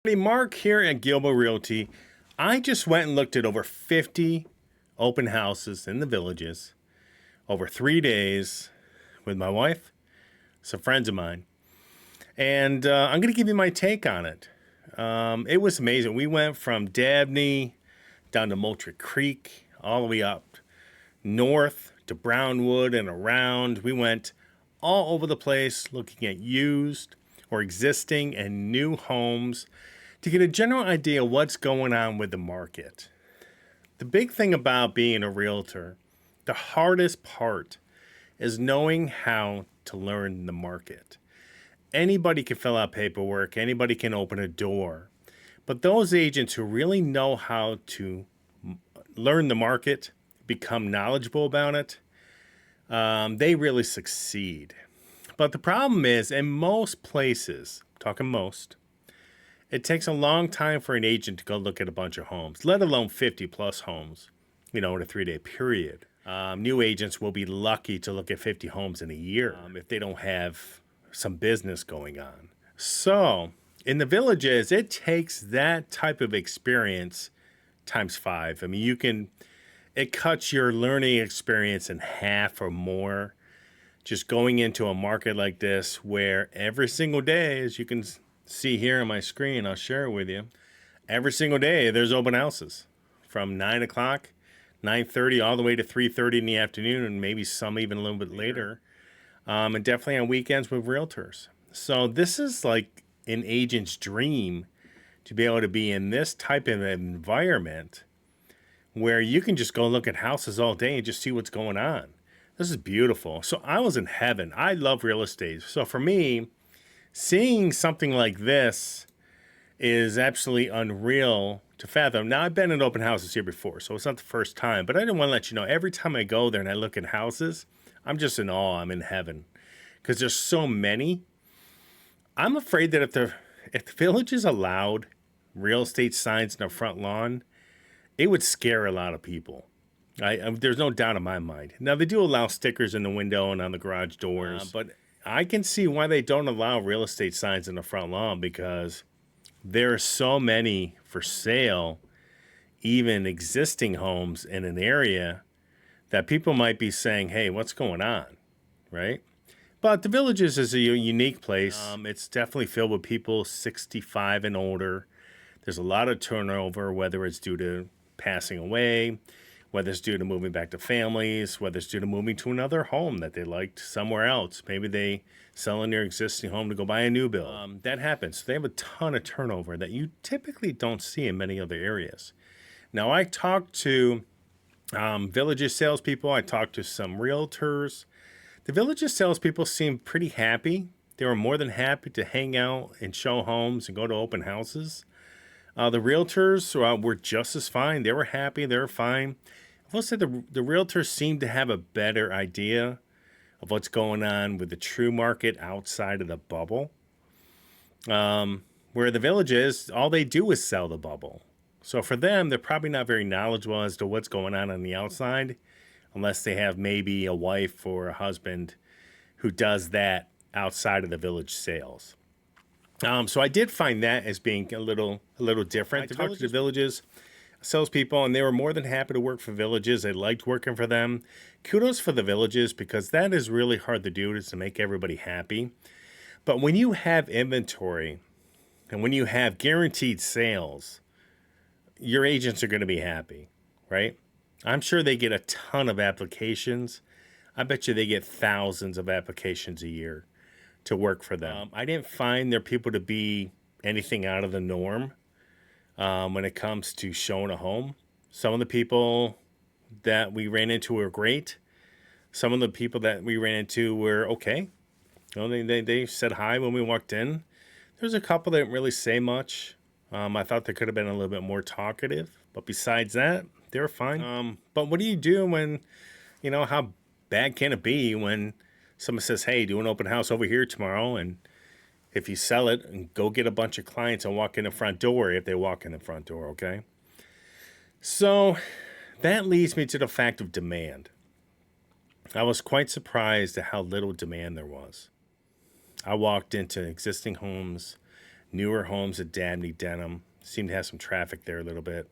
Hey, Mark here at Gilbo Realty. I just went and looked at over 50 open houses in the villages over 3 days with my wife, some friends of mine, and I'm going to give you my take on it. It was amazing. We went from Dabney down to Moultrie Creek, all the way up north to Brownwood and around. We went all over the place looking at used or existing and new homes to get a general idea of what's going on with the market. The big thing about being a realtor, the hardest part is knowing how to learn the market. Anybody can fill out paperwork, anybody can open a door, but those agents who really know how to learn the market, become knowledgeable about it, they really succeed. But the problem is, in most places, talking most, it takes a long time for an agent to go look at a bunch of homes, let alone 50 plus homes, in a 3-day period. New agents will be lucky to look at 50 homes in a year if they don't have some business going on. So in the villages, it takes that type of experience times 5. I mean, it cuts your learning experience in half or more just going into a market like this where every single day, as you can see here on my screen, I'll share it with you. Every single day, there's open houses from 9 o'clock, 9:30, all the way to 3:30 in the afternoon, and maybe some even a little bit later. And definitely on weekends with realtors. So this is like an agent's dream to be able to be in this type of environment where you can just go look at houses all day and just see what's going on. This is beautiful. So I was in heaven. I love real estate. So for me, seeing something like this is absolutely unreal to fathom. Now, I've been in open houses here before, so it's not the first time, but I didn't want to let you know, every time I go there and I look at houses, I'm just in awe. I'm in heaven because there's so many. I'm afraid that if the villages allowed real estate signs in the front lawn, it would scare a lot of people. There's no doubt in my mind. Now, they do allow stickers in the window and on the garage doors, but I can see why they don't allow real estate signs in the front lawn, because there are so many for sale, even existing homes in an area, that people might be saying, hey, what's going on, right? But the Villages is a unique place. It's definitely filled with people 65 and older. There's a lot of turnover, whether it's due to passing away, whether it's due to moving back to families, whether it's due to moving to another home that they liked somewhere else. Maybe they selling their existing home to go buy a new build. That happens. They have a ton of turnover that you typically don't see in many other areas. Now, I talked to Villages salespeople. I talked to some realtors. The Villages salespeople seemed pretty happy. They were more than happy to hang out and show homes and go to open houses. The realtors were just as fine. They were happy. They were fine. I will say the realtors seem to have a better idea of what's going on with the true market outside of the bubble. Where the Villages, all they do is sell the bubble. So for them, they're probably not very knowledgeable as to what's going on the outside, unless they have maybe a wife or a husband who does that outside of the village sales. So I did find that as being a little different. I talked to the Villages salespeople, and they were more than happy to work for Villages. They liked working for them. Kudos for the Villages, because that is really hard to do, is to make everybody happy. But when you have inventory and when you have guaranteed sales, your agents are going to be happy, right? I'm sure they get a ton of applications. I bet you they get thousands of applications a year to work for them. I didn't find their people to be anything out of the norm when it comes to showing a home. Some of the people that we ran into were great. Some of the people that we ran into were okay. They said hi when we walked in. There's a couple that didn't really say much. I thought they could have been a little bit more talkative, but besides that, they were fine. But what do you do when, how bad can it be when someone says, hey, do an open house over here tomorrow, and if you sell it, and go get a bunch of clients and walk in the front door, if they walk in the front door, okay? So that leads me to the fact of demand. I was quite surprised at how little demand there was. I walked into existing homes newer homes at Dabney, Denham. Seem to have some traffic there a little bit.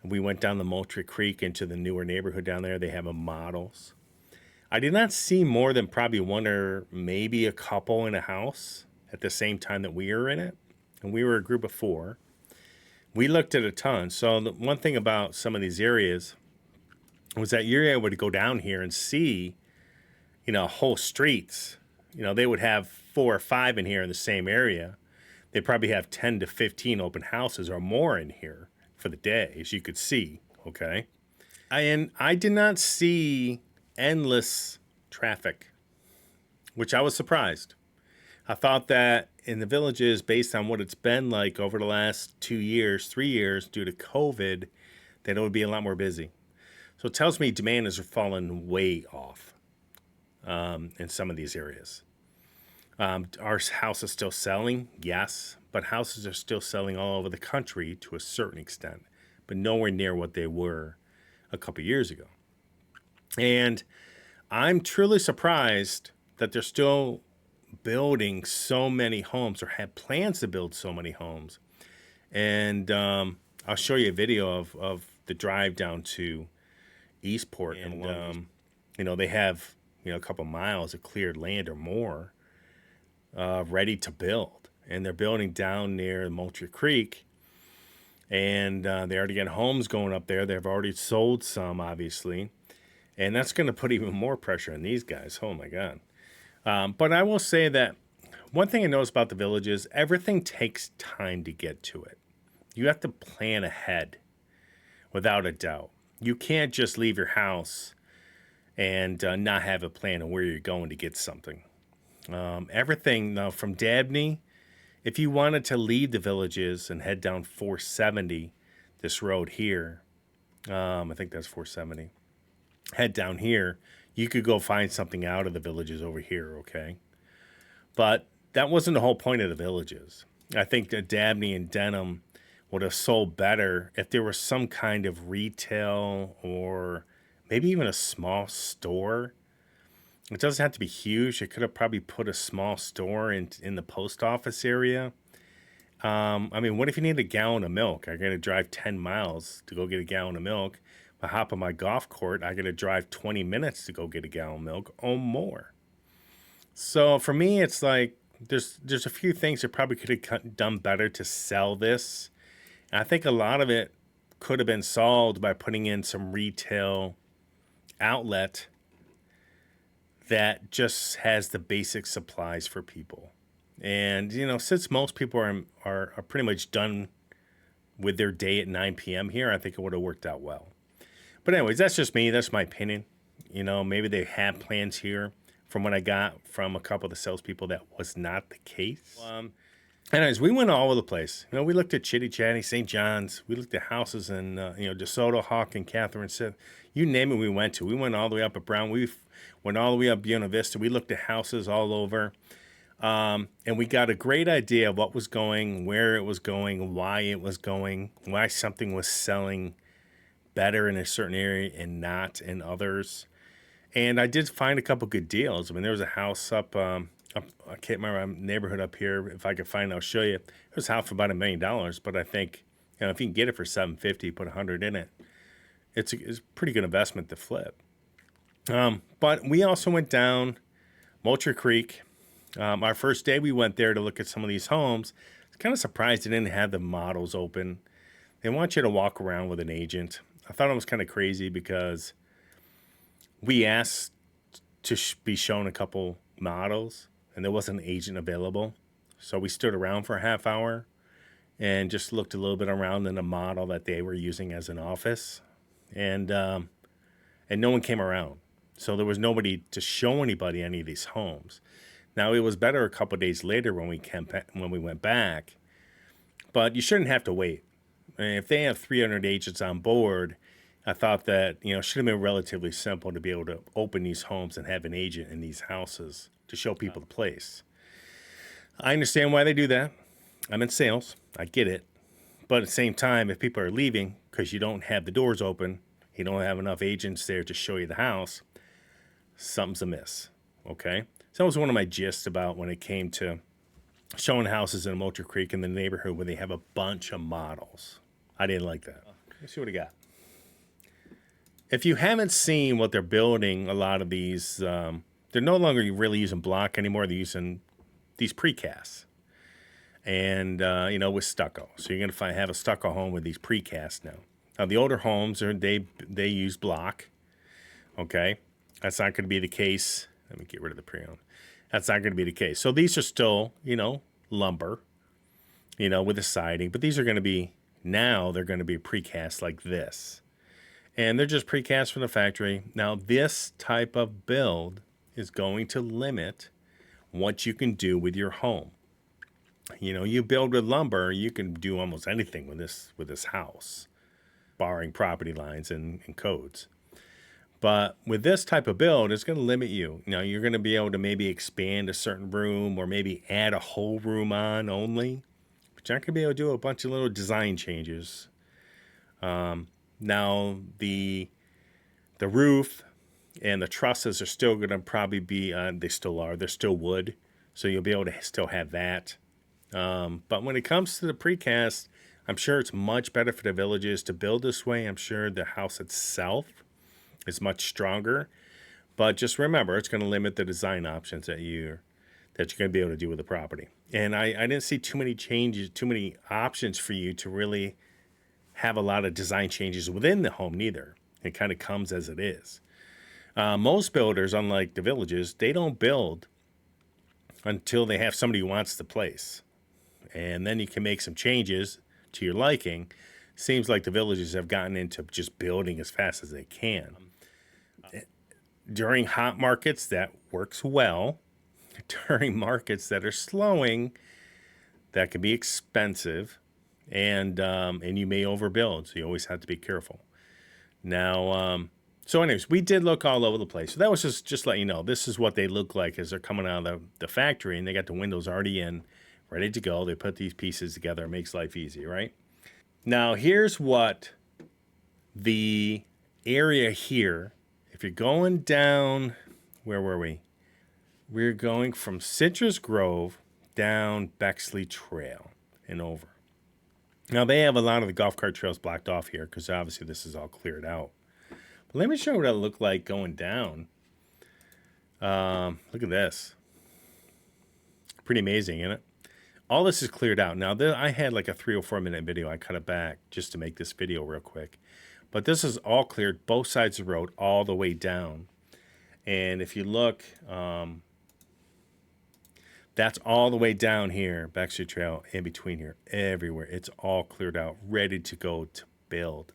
We went down the Moultrie Creek into the newer neighborhood down there. They have models. I did not see more than probably one or maybe a couple in a house at the same time that we were in it. And we were a group of 4. We looked at a ton. So the one thing about some of these areas was that you're able to go down here and see, whole streets. They would have 4 or 5 in here in the same area. They probably have 10 to 15 open houses or more in here for the day, as you could see, okay? And I did not see endless traffic, which I was surprised. I thought that in the villages, based on what it's been like over the last 2 years, 3 years due to COVID, that it would be a lot more busy. So it tells me demand has fallen way off in some of these areas. Our house is still selling, yes, but houses are still selling all over the country to a certain extent, but nowhere near what they were a couple years ago. And I'm truly surprised that they're still building so many homes or have plans to build so many homes. And I'll show you a video of the drive down to Eastport. And, they have, a couple miles of cleared land or more ready to build. And they're building down near Moultrie Creek. And they already got homes going up there. They've already sold some, obviously. And that's going to put even more pressure on these guys. Oh, my God. But I will say that one thing I notice about the village is everything takes time to get to it. You have to plan ahead, without a doubt. You can't just leave your house and not have a plan of where you're going to get something. Everything, now, from Dabney, if you wanted to leave the villages and head down 470, this road here, I think that's 470, head down here, you could go find something out of the villages over here, okay? But that wasn't the whole point of the villages. I think that Dabney and Denham would have sold better if there was some kind of retail or maybe even a small store. It doesn't have to be huge. It could have probably put a small store in the post office area. What if you need a gallon of milk? I got to drive 10 miles to go get a gallon of milk. If I hop on my golf court, I got to drive 20 minutes to go get a gallon of milk or more. So for me, it's like there's a few things that probably could have done better to sell this. And I think a lot of it could have been solved by putting in some retail outlet that just has the basic supplies for people. And, since most people are pretty much done with their day at 9 p.m. here, I think it would have worked out well. But anyways, that's just me. That's my opinion. Maybe they have plans here. From what I got from a couple of the salespeople, that was not the case. Anyways, we went all over the place. We looked at Chitty Chatty, St. John's. We looked at houses in, DeSoto, Hawk, and Catherine. You name it, we went to. We went all the way up at Brown. We went all the way up Buena Vista. We looked at houses all over. And we got a great idea of what was going, where it was going, why it was going, why something was selling better in a certain area and not in others. And I did find a couple good deals. There was a house up I can't remember my neighborhood up here. If I could find it, I'll show you. It was a house for about $1 million, but I think, if you can get it for $750, put $100 in it, it's a pretty good investment to flip. But we also went down Moultrie Creek. Our first day we went there to look at some of these homes. I was kind of surprised they didn't have the models open. They want you to walk around with an agent. I thought it was kind of crazy because we asked to be shown a couple models, and there wasn't an agent available. So we stood around for a half hour and just looked a little bit around in the model that they were using as an office. And no one came around. So there was nobody to show anybody any of these homes. Now, it was better a couple of days later when we went back, but you shouldn't have to wait. If they have 300 agents on board, I thought that, it should have been relatively simple to be able to open these homes and have an agent in these houses to show people the place. I understand why they do that. I'm in sales. I get it. But at the same time, if people are leaving because you don't have the doors open, you don't have enough agents there to show you the house, something's amiss. Okay? So that was one of my gists about when it came to showing houses in Moultrie Creek in the neighborhood where they have a bunch of models. I didn't like that. Let's see what I got. If you haven't seen what they're building, a lot of these, they're no longer really using block anymore. They're using these precasts, and with stucco. So you're gonna have a stucco home with these precasts now. Now the older homes they use block. Okay, that's not going to be the case. Let me get rid of the pre-owned. That's not going to be the case. So these are still, lumber, with the siding, but these are going to be they're going to be precast like this. And they're just precast from the factory. Now, this type of build is going to limit what you can do with your home. You build with lumber, you can do almost anything with this house, barring property lines and codes. But with this type of build, it's going to limit you. You're going to be able to maybe expand a certain room or maybe add a whole room on only. But you're not going to be able to do a bunch of little design changes. Now, the roof and the trusses are still going to probably be, they still are, they're still wood. So you'll be able to still have that. But when it comes to the precast, I'm sure it's much better for the villages to build this way. I'm sure the house itself is much stronger. But just remember, it's going to limit the design options that you're going to be able to do with the property. And I didn't see too many changes, too many options for you to really have a lot of design changes within the home neither. It kind of comes as it is. Most builders, unlike the villages, they don't build until they have somebody who wants the place. And then you can make some changes to your liking. Seems like the villages have gotten into just building as fast as they can. During hot markets, that works well. During markets that are slowing, that can be expensive. And you may overbuild, so you always have to be careful. Now, so anyways, we did look all over the place. So that was just let you know, this is what they look like as they're coming out of the factory, and they got the windows already in, ready to go. They put these pieces together. It makes life easy, right? Now, here's what the area here, if you're going down, where were we? We're going from Citrus Grove down Bexley Trail and over. Now, they have a lot of the golf cart trails blocked off here because obviously this is all cleared out. But let me show you what it looked like going down. Look at this. Pretty amazing, isn't it? All this is cleared out. Now, I had like a 3 or 4 minute video. I cut it back just to make this video real quick. But this is all cleared, both sides of the road, all the way down. And if you look, that's all the way down here, Bexley Trail, in between here, everywhere. It's all cleared out, ready to go to build.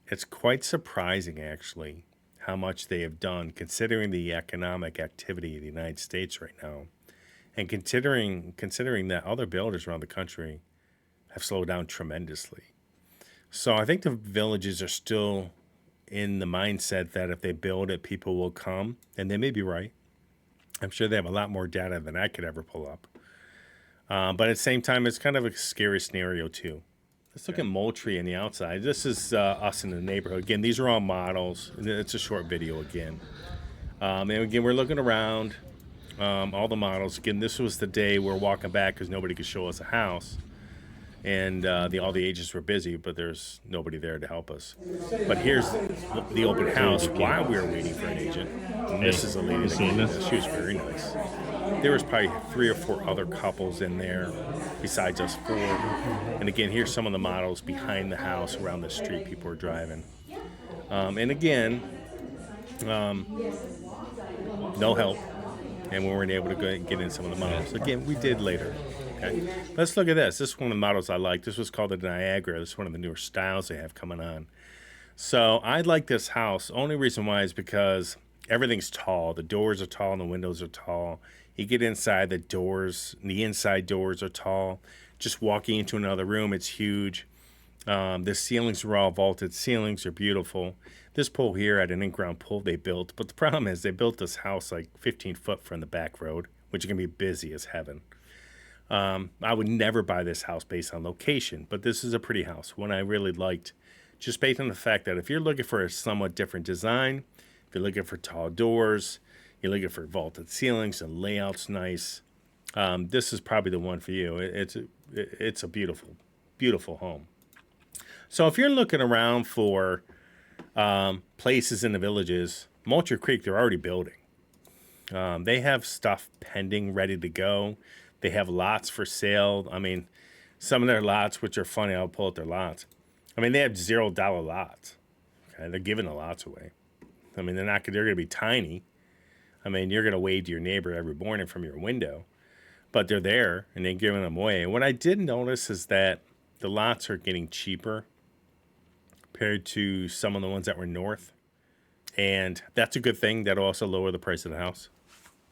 It's quite surprising, actually, how much they have done, considering the economic activity of the United States right now. And considering that other builders around the country have slowed down tremendously. So I think the villages are still in the mindset that if they build it, people will come. And they may be right. I'm sure they have a lot more data than I could ever pull up. But at the same time, it's kind of a scary scenario, too. Let's look at Moultrie on the outside. This is us in the neighborhood. Again, these are all models. It's a short video again. And again, we're looking around. All the models. Again, this was the day we're walking back because nobody could show us a house. And all the agents were busy, but there's nobody there to help us. But here's the open house while we were waiting for an agent. And this is a lady that came in. She was very nice. There was probably 3 or 4 other couples in there besides us 4. And again, here's some of the models behind the house around the street people are driving. And again, no help. And we weren't able to get in some of the models. Again, we did later. Okay, let's look at this. This is one of the models I like. This was called the Niagara. This is one of the newer styles they have coming on. So I like this house. Only reason why is because everything's tall. The doors are tall and the windows are tall. You get inside, the inside doors are tall. Just walking into another room, it's huge. The ceilings are all vaulted ceilings. Are beautiful. This pool here had an in-ground pool they built, but the problem is they built this house like 15 foot from the back road, which is going to be busy as heaven. I would never buy this house based on location, but this is a pretty house, one I really liked, just based on the fact that if you're looking for a somewhat different design, if you're looking for tall doors, you're looking for vaulted ceilings, and layout's nice, this is probably the one for you. It's a beautiful, beautiful home. So if you're looking around for places in the villages, Moultrie Creek, they're already building. They have stuff pending, ready to go. They have lots for sale. I mean, some of their lots, which are funny, I'll pull out their lots. I mean, they have $0 lots. Okay, they're giving the lots away. I mean, they're going to be tiny. I mean, you're going to wave to your neighbor every morning from your window, but they're there and they're giving them away. And what I did notice is that the lots are getting cheaper compared to some of the ones that were north. And that's a good thing. That'll also lower the price of the house.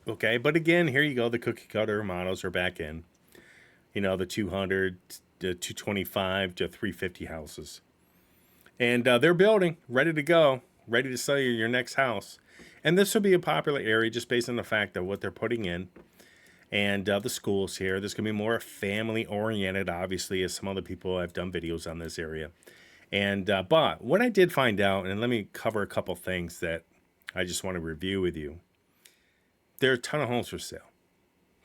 Okay, but again, here you go. The cookie cutter models are back in. You know, the 200, the 225 to 350 houses. And they're building, ready to go, ready to sell you your next house. And this will be a popular area just based on the fact of what they're putting in. And the schools here. This going to be more family oriented, obviously, as some other people have done videos on this area. And but what I did find out, and let me cover a couple things that I just want to review with you. There are a ton of homes for sale.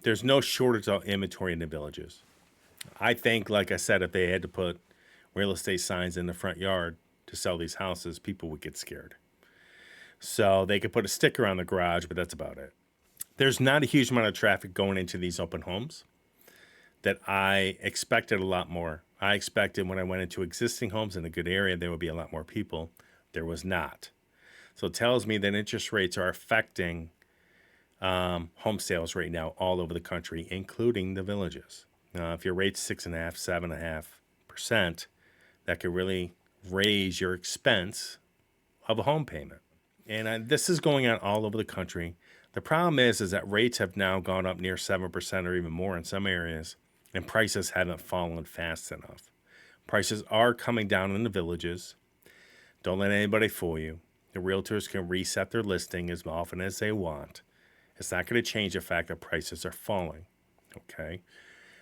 There's no shortage of inventory in the villages. I think, like I said, if they had to put real estate signs in the front yard to sell these houses, people would get scared. So they could put a sticker on the garage, but that's about it. There's not a huge amount of traffic going into these open homes that I expected a lot more. I expected when I went into existing homes in a good area, there would be a lot more people. There was not. So it tells me that interest rates are affecting home sales right now all over the country, including the villages. If your rate's 6.5%, 7.5%, that could really raise your expense of a home payment. And this is going on all over the country. The problem is that rates have now gone up near 7% or even more in some areas, and prices haven't fallen fast enough. Prices are coming down in the villages. Don't let anybody fool you. The realtors can reset their listing as often as they want. It's not going to change the fact that prices are falling, okay?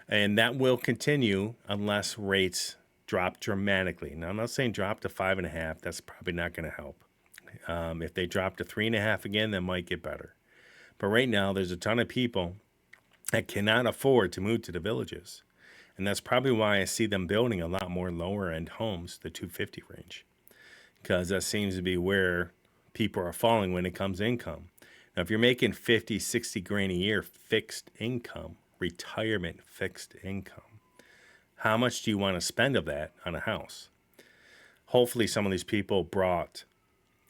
And that will continue unless rates drop dramatically. Now, I'm not saying drop to 5.5. That's probably not going to help. If they drop to 3.5 again, that might get better. But right now, there's a ton of people that cannot afford to move to the villages. And that's probably why I see them building a lot more lower-end homes, the 250 range. Because that seems to be where people are falling when it comes to income. Now, if you're making 50, 60 grand a year fixed income, retirement fixed income, how much do you want to spend of that on a house? Hopefully, some of these people brought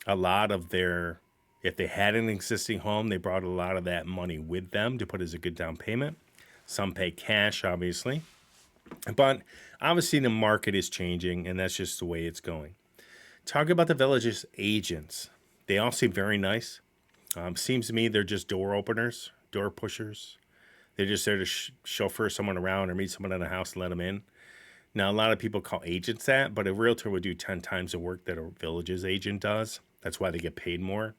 a lot of their, if they had an existing home, they brought a lot of that money with them to put as a good down payment. Some pay cash, obviously. But obviously, the market is changing, and that's just the way it's going. Talk about the village's agents. They all seem very nice. Seems to me they're just door openers, door pushers. They're just there to chauffeur someone around or meet someone in a house and let them in. Now, a lot of people call agents that, but a realtor would do 10 times the work that a village's agent does. That's why they get paid more.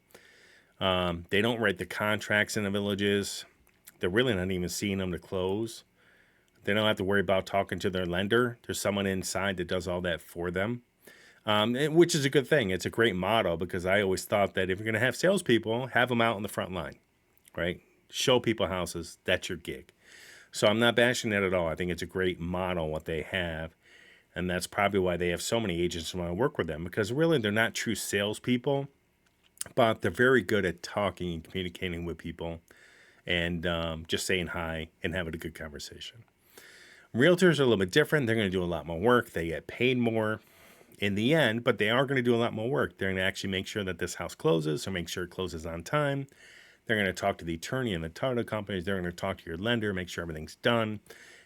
They don't write the contracts in the villages. They're really not even seeing them to close. They don't have to worry about talking to their lender. There's someone inside that does all that for them, which is a good thing. It's a great model because I always thought that if you're going to have salespeople, have them out on the front line, right? Show people houses. That's your gig. So I'm not bashing that at all. I think it's a great model, what they have. And that's probably why they have so many agents who want to work with them, because really they're not true salespeople, but they're very good at talking and communicating with people and just saying hi and having a good conversation. Realtors are a little bit different. They're going to do a lot more work. They get paid more in the end, but they are going to do a lot more work. They're going to actually make sure that this house closes or make sure it closes on time. They're going to talk to the attorney and the title companies. They're going to talk to your lender, make sure everything's done.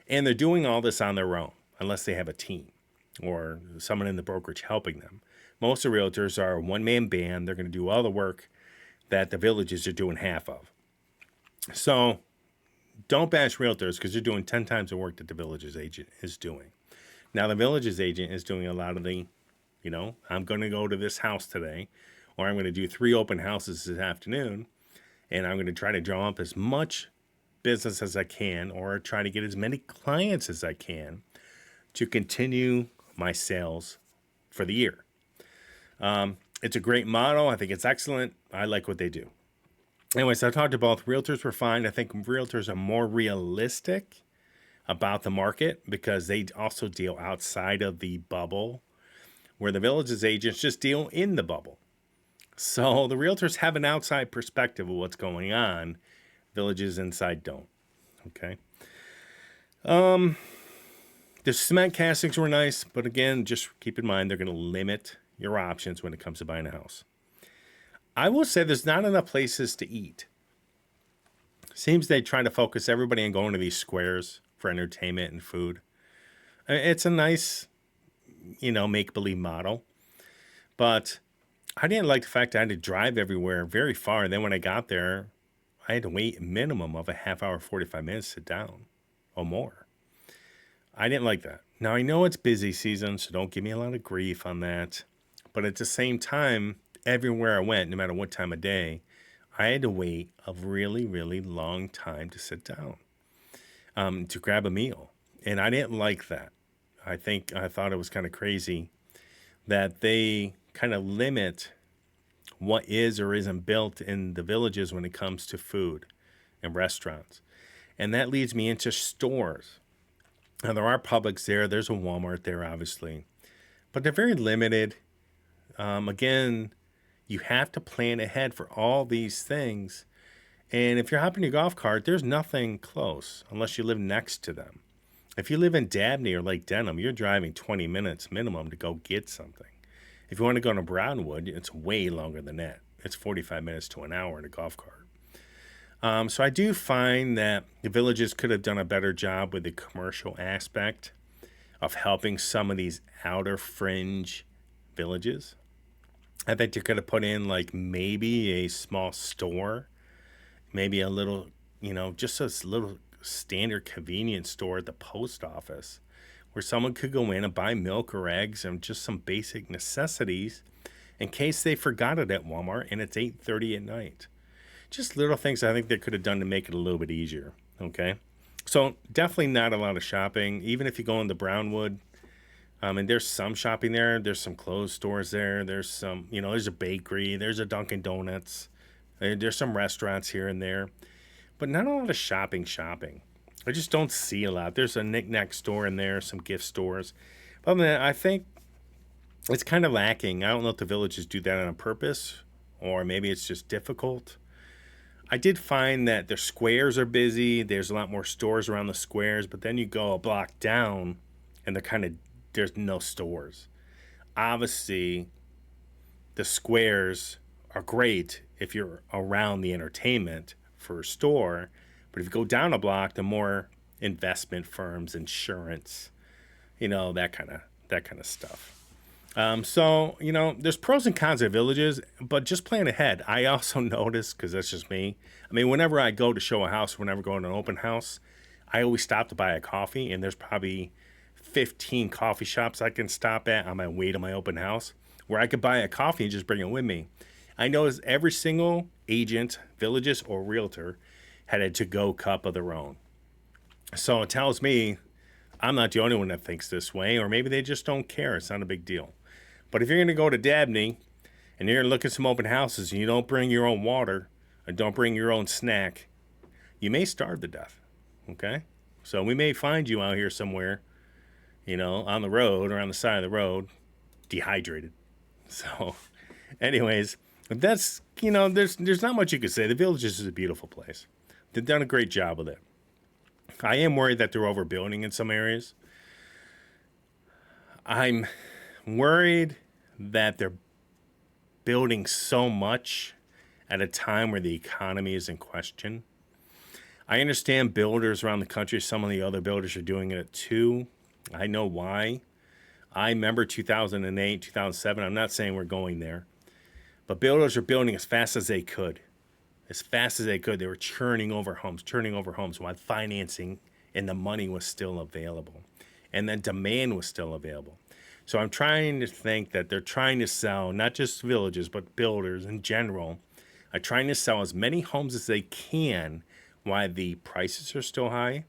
And they're doing all this on their own, unless they have a team or someone in the brokerage helping them. Most of the realtors are a one-man band. They're going to do all the work that the villages are doing half of. So don't bash realtors because they're doing 10 times the work that the village's agent is doing. Now, the village's agent is doing a lot of the, I'm going to go to this house today, or I'm going to do 3 open houses this afternoon, and I'm going to try to draw up as much business as I can or try to get as many clients as I can to continue my sales for the year. It's a great model. I think it's excellent. I like what they do. Anyways, I talked to both. Realtors were fine. I think realtors are more realistic about the market because they also deal outside of the bubble, where the villages agents just deal in the bubble. So the realtors have an outside perspective of what's going on. Villages inside don't. Okay. The cement castings were nice, but again, just keep in mind they're going to limit your options when it comes to buying a house. I will say there's not enough places to eat. Seems they try to focus everybody on going to these squares for entertainment and food. It's a nice, make believe model, but I didn't like the fact that I had to drive everywhere very far. And then when I got there, I had to wait a minimum of a half hour, 45 minutes to sit down or more. I didn't like that. Now, I know it's busy season, so don't give me a lot of grief on that. But at the same time, everywhere I went, no matter what time of day, I had to wait a really, really long time to sit down to grab a meal. And I didn't like that. I thought it was kind of crazy that they kind of limit what is or isn't built in the villages when it comes to food and restaurants. And that leads me into stores. Now, there are Publix there. There's a Walmart there, obviously. But they're very limited. Again, you have to plan ahead for all these things. And if you're hopping your golf cart, there's nothing close unless you live next to them. If you live in Dabney or Lake Denham, you're driving 20 minutes minimum to go get something. If you want to go to Brownwood, it's way longer than that. It's 45 minutes to an hour in a golf cart. So I do find that the villages could have done a better job with the commercial aspect of helping some of these outer fringe villages. I think they could have put in like maybe a small store, maybe a little, just a little standard convenience store at the post office where someone could go in and buy milk or eggs and just some basic necessities in case they forgot it at Walmart and it's 8:30 at night. Just little things I think they could have done to make it a little bit easier. Okay. So definitely not a lot of shopping. Even if you go into Brownwood, and there's some shopping there. There's some clothes stores there. There's some, there's a bakery. There's a Dunkin' Donuts. There's some restaurants here and there. But not a lot of shopping. I just don't see a lot. There's a knick-knack store in there, some gift stores. But I think it's kind of lacking. I don't know if the villages do that on purpose or maybe it's just difficult. I did find that their squares are busy. There's a lot more stores around the squares, but then you go a block down and there's no stores. Obviously, the squares are great if you're around the entertainment for a store, but if you go down a block, the more investment firms, insurance, that kind of stuff. So, there's pros and cons of villages, but just plan ahead. I also notice, because that's just me, whenever I go to show a house, whenever I go to an open house, I always stop to buy a coffee, and there's probably 15 coffee shops I can stop at on my way to my open house where I could buy a coffee and just bring it with me. I noticed every single agent, villages, or realtor had a to-go cup of their own. So it tells me I'm not the only one that thinks this way, or maybe they just don't care. It's not a big deal. But if you're going to go to Dabney and you're going to look at some open houses and you don't bring your own water or don't bring your own snack, you may starve to death. Okay? So we may find you out here somewhere, on the road or on the side of the road, dehydrated. So, anyways, that's, there's not much you could say. The Villages is a beautiful place. They've done a great job with it. I am worried that they're overbuilding in some areas. I'm worried that they're building so much at a time where the economy is in question. I understand builders around the country, some of the other builders are doing it too. I know why. I remember 2008, 2007. I'm not saying we're going there. But builders are building as fast as they could. As fast as they could. They were churning over homes while financing and the money was still available. And then demand was still available. So I'm trying to think that they're trying to sell, not just villages, but builders in general, are trying to sell as many homes as they can while the prices are still high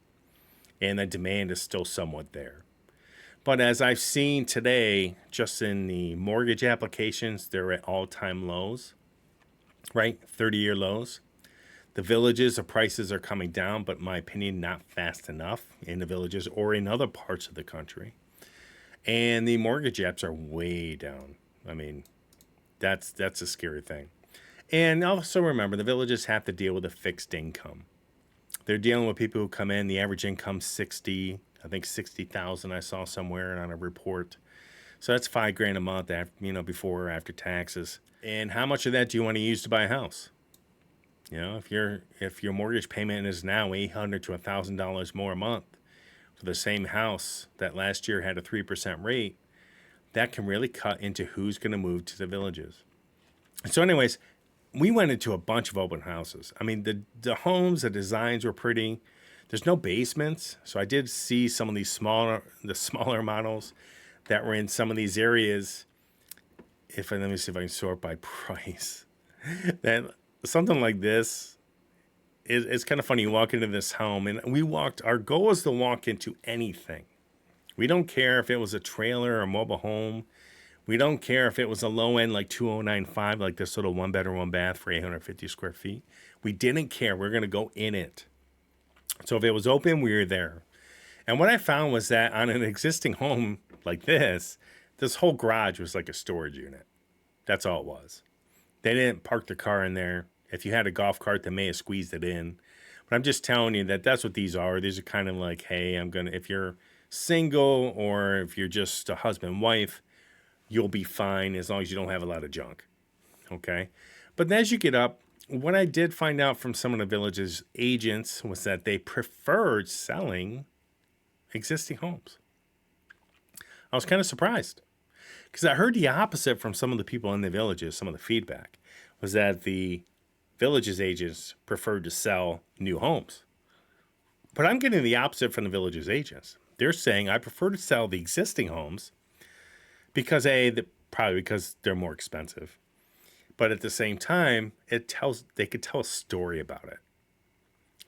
and the demand is still somewhat there. But as I've seen today, just in the mortgage applications, they're at all-time lows, right? 30-year lows. The villages, the prices are coming down, but in my opinion, not fast enough in the villages or in other parts of the country. And the mortgage apps are way down. I mean, that's a scary thing. And also remember, the villages have to deal with a fixed income. They're dealing with people who come in. The average income 60, I think 60,000. I saw somewhere on a report. So that's $5,000 a month, after, before or after taxes. And how much of that do you want to use to buy a house? If your mortgage payment is now $800 to $1,000 more a month for the same house that last year had a 3% rate, that can really cut into who's going to move to the villages. So, anyways, we went into a bunch of open houses. I mean, the homes, the designs were pretty. There's no basements, so I did see some of these smaller models that were in some of these areas. Let me see if I can sort by price. That something like this, it's kind of funny. You walk into this home, and our goal was to walk into anything. We don't care if it was a trailer or a mobile home. We don't care if it was a low end like 2095, like this little 1-bedroom, 1-bath for 850 square feet. We didn't care. We're going to go in it. So if it was open, we were there. And what I found was that on an existing home like this whole garage was like a storage unit. That's all it was. They didn't park the car in there. If you had a golf cart, they may have squeezed it in. But I'm just telling you that that's what these are. These are kind of like, hey, if you're single or if you're just a husband and wife, you'll be fine as long as you don't have a lot of junk. Okay? But as you get up, what I did find out from some of the village's agents was that they preferred selling existing homes. I was kind of surprised because I heard the opposite from some of the people in the villages. Some of the feedback was that the village's agents preferred to sell new homes. But I'm getting the opposite from the village's agents. They're saying I prefer to sell the existing homes because probably because they're more expensive. But at the same time, they could tell a story about it.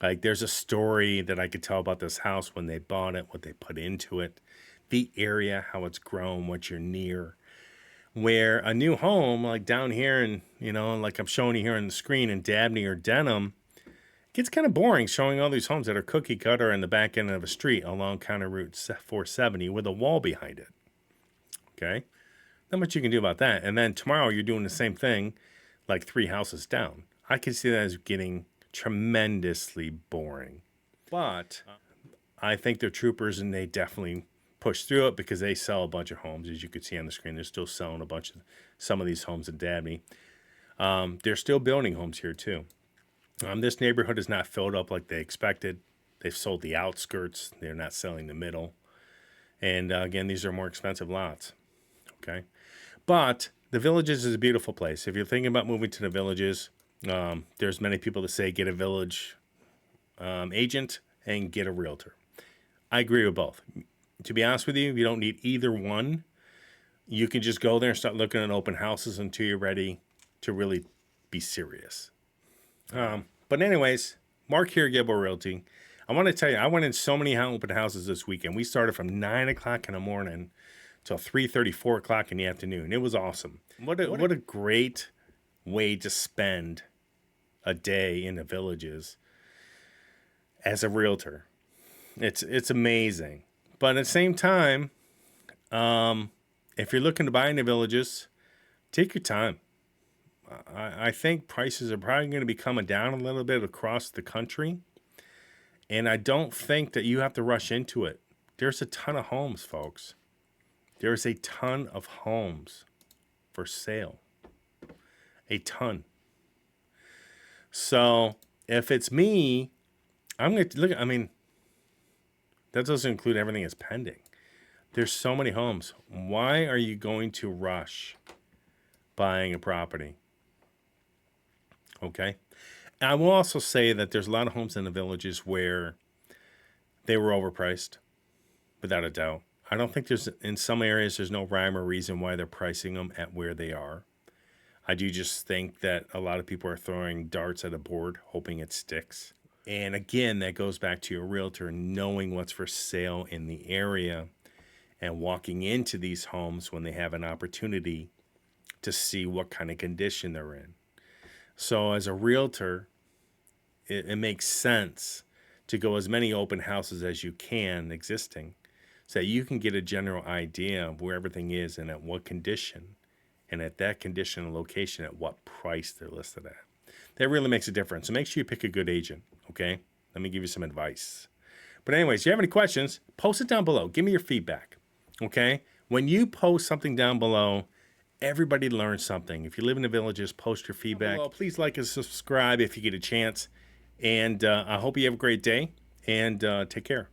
Like there's a story that I could tell about this house when they bought it, what they put into it, the area, how it's grown, what you're near. Where a new home, like down here and, like I'm showing you here on the screen in Dabney or Denham, gets kind of boring showing all these homes that are cookie cutter in the back end of a street along County Route 470 with a wall behind it. Okay? Not much you can do about that. And then tomorrow you're doing the same thing, like 3 houses down. I can see that as getting tremendously boring. But I think they're troopers and they definitely push through it because they sell a bunch of homes. As you can see on the screen, they're still selling some of these homes in Dabney. They're still building homes here too. This neighborhood is not filled up like they expected. They've sold the outskirts. They're not selling the middle. And again, these are more expensive lots. Okay. But the Villages is a beautiful place. If you're thinking about moving to the Villages, there's many people that say get a village agent and get a realtor. I agree with both. To be honest with you, you don't need either one. You can just go there and start looking at open houses until you're ready to really be serious. But anyways, Mark here, Gilbo Realty. I want to tell you, I went in so many open houses this weekend. We started from 9 o'clock in the morning till 3:30, 4 o'clock in the afternoon. It was awesome. What a great way to spend a day in the Villages as a realtor. It's amazing. But at the same time, if you're looking to buy in the Villages, take your time. I think prices are probably going to be coming down a little bit across the country. And I don't think that you have to rush into it. There's a ton of homes, folks. There's a ton of homes for sale. A ton. So if it's me, I'm going to look. That doesn't include everything that's pending. There's so many homes. Why are you going to rush buying a property? Okay. And I will also say that there's a lot of homes in the Villages where they were overpriced, without a doubt. I don't think in some areas, there's no rhyme or reason why they're pricing them at where they are. I do just think that a lot of people are throwing darts at a board, hoping it sticks. And again, that goes back to your realtor knowing what's for sale in the area and walking into these homes when they have an opportunity to see what kind of condition they're in. So as a realtor, it makes sense to go as many open houses as you can existing, so that you can get a general idea of where everything is and at what condition, and at that condition and location at what price they're listed at. That really makes a difference. So make sure you pick a good agent, okay? Let me give you some advice. But anyways, if you have any questions, post it down below. Give me your feedback, okay? When you post something down below, everybody learns something. If you live in the villages, post your feedback. Below, please like and subscribe if you get a chance. And I hope you have a great day, and take care.